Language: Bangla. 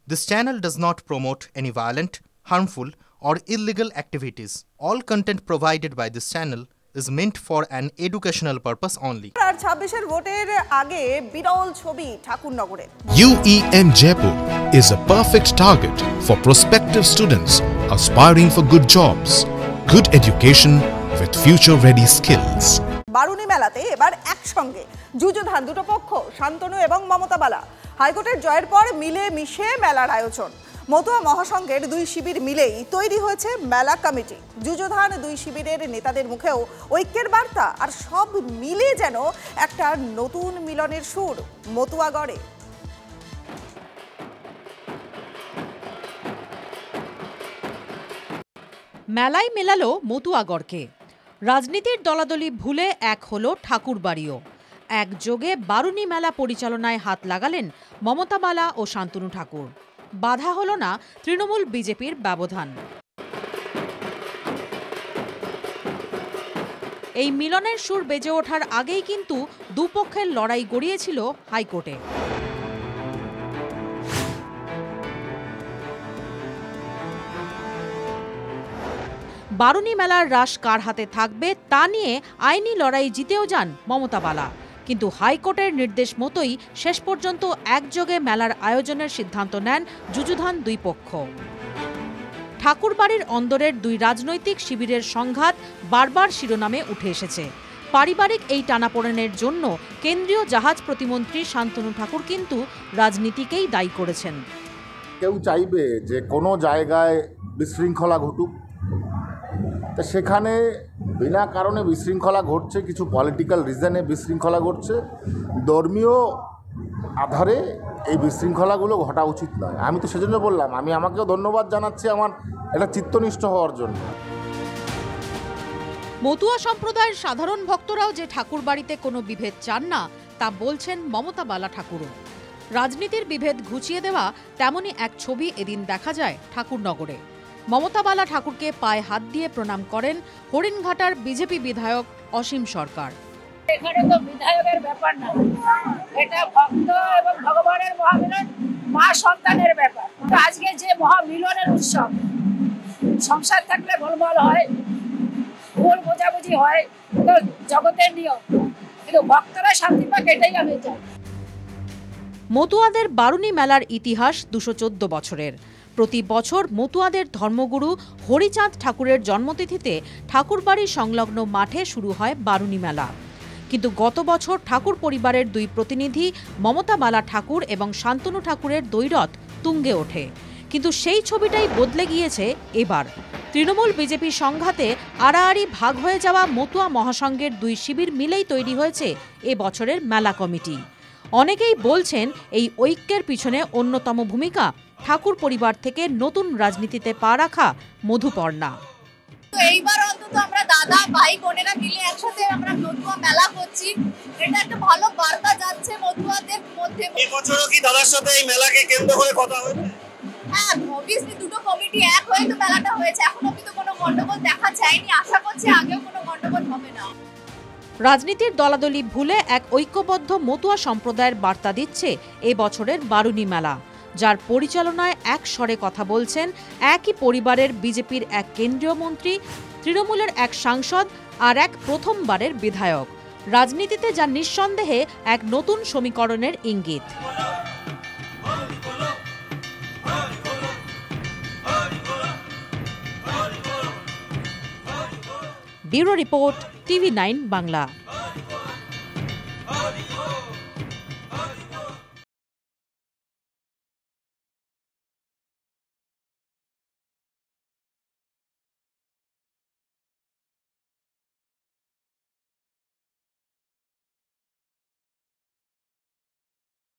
This channel does not promote any violent, harmful, or illegal activities. All content provided by this channel is meant for an educational purpose only. আর 26 এর ভোটের আগে বিরল ছবি ঠাকুরনগরে। UEM Jaipur is a perfect target for prospective students aspiring for good jobs, good education with future-ready skills. Barani মেলাতে এবার একসঙ্গে যুযুধান দুটো পক্ষ, শান্তনু এবং মমতা বালা। হাইকোর্টের জয়ের পর মিলে মিশে মেলার আয়োজন। মতুয়া মহাসংঘের দুই শিবির মিলেই তৈরি হয়েছে মেলা কমিটি। যুযুধান দুই শিবিরের নেতাদের মুখেও ঐক্যের বার্তা, আর সব মিলে যেন একটা নতুন মিলনের সুর মতুয়াগড়ে। মেলায় মেলালো মতুয়াগড়কে। রাজনীতির দলাদলি ভুলে এক হলো ঠাকুরবাড়িও। একযোগে বারুনি মেলা পরিচালনায় হাত লাগালেন মমতা বালা ও শান্তনু ঠাকুর। বাধা হল না তৃণমূল বিজেপির ব্যবধান। এই মিলনের সুর বেজে ওঠার আগেই কিন্তু দুপক্ষের লড়াই গড়িয়েছিল হাইকোর্টে। বারুনি মেলার রাশ কার হাতে থাকবে তা নিয়ে আইনি লড়াই জিতেও যান মমতা বালা, কিন্তু হাইকোর্টের নির্দেশ মতোই শেষ পর্যন্ত একযোগে মেলার আয়োজনের সিদ্ধান্ত নেন যুযুধান দুই পক্ষ। ঠাকুরবাড়ির অন্দরের দুই রাজনৈতিক শিবিরের সংঘাত বারবার শিরোনামে উঠে এসেছে। পারিবারিক এই টানাপোড়েনের জন্য কেন্দ্রীয় জাহাজ প্রতিমন্ত্রী শান্তনু ঠাকুর কিন্তু রাজনীতিকেই দায়ী করেছেন। কেউ চাইবে যে কোনো জায়গায় বিশৃঙ্খলা ঘটুক, তা সেখানে বিনা কারণে বিশৃঙ্খলা ঘটছে, কিছু পলিটিক্যাল রিজনে বিশৃঙ্খলা ঘটছে। ধর্মীয় আধারে এই বিশৃঙ্খলাগুলো ঘটা উচিত নয়। আমি তো সেজন্য বললাম, আমি আমাকেও ধন্যবাদ জানাচ্ছি আমার এটা চিত্তনিষ্ঠ হওয়ার জন্য। মতুয়া সম্প্রদায়ের সাধারণ ভক্তরাও যে ঠাকুরবাড়িতে কোনো বিভেদ চান না তা বলছেন মমতা বালা ঠাকুরও। রাজনীতির বিভেদ ঘুচিয়ে দেওয়া তেমনই এক ছবি এদিন দেখা যায় ঠাকুরনগরে। মমতা বালা ঠাকুরকে পায়ে হাত দিয়ে প্রণাম করেন হরিণঘাটার বিজেপি বিধায়ক অসীম সরকার। এখানে তো বিধায়কের ব্যাপার না, এটা ভক্ত এবং ভগবানের মহামিলন, মা সন্তানের ব্যাপার। আজকে যে মহামিলনের উৎসব, সংসার থাকলে গোলমাল হয়, ভুল বোঝাবুঝি হয়, তো জগতের নিয়ম, কিন্তু ভক্তরা শান্তি পাক, এটাই আমি চাই। মতুয়াদের বারুনি মেলার ইতিহাস ২১৪ বছরের। প্রতি বছর মতুয়াদের ধর্মগুরু হরিচাঁদ ঠাকুরের জন্মতিথিতে ঠাকুরবাড়ি সংলগ্ন মাঠে শুরু হয় বারুনি মেলা। কিন্তু গত বছর ঠাকুর পরিবারের দুই প্রতিনিধি মমতা বালা ঠাকুর এবং শান্তনু ঠাকুরের দ্বৈরথ তুঙ্গে ওঠে। কিন্তু সেই ছবিটাই বদলে গিয়েছে এবার। তৃণমূল বিজেপি সংঘাতে আড়াআড়ি ভাগ হয়ে যাওয়া মতুয়া মহাসংঘের দুই শিবির মিলেই তৈরি হয়েছে এ বছরের মেলা কমিটি। অনেকেই বলছেন এই ঐক্যের পিছনে অন্যতম ভূমিকা ঠাকুর পরিবার থেকে নতুন রাজনীতিতে পা রাখা মধুপর্ণা। এইবার অন্তত আমরা দাদা ভাই বোনেরা মিলে একসাথে আমরা মতুয়া মেলা করছি, এটা একটা ভালো বার্তা যাচ্ছে মতুয়াদের মধ্যে। এই বছরও কি দাদার সাথে এই মেলাকে কেন্দ্র করে কথা হয়েছে? হ্যাঁ, অবভিয়াসলি দুটো কমিটি এক হয়ে তো মেলাটা হয়েছে। এখন অবধি তো কোনো গন্ডগোল দেখা যায়নি, আশা করছি আগেও কোনো গন্ডগোল হবে না। রাজনীতির দলাদলি ভুলে এক ঐক্যবদ্ধ মতুয়া সম্প্রদায়ের বার্তা দিচ্ছে এ বছরের বারুনি মেলা, যার পরিচালনায় এক স্বরে কথা বলছেন একই পরিবারের বিজেপির এক কেন্দ্রীয় মন্ত্রী, তৃণমূলের এক সাংসদ আর এক প্রথমবারের বিধায়ক। রাজনীতিতে যা নিঃসন্দেহে এক নতুন সমীকরণের ইঙ্গিত। Bureau report, TV9 Bangla.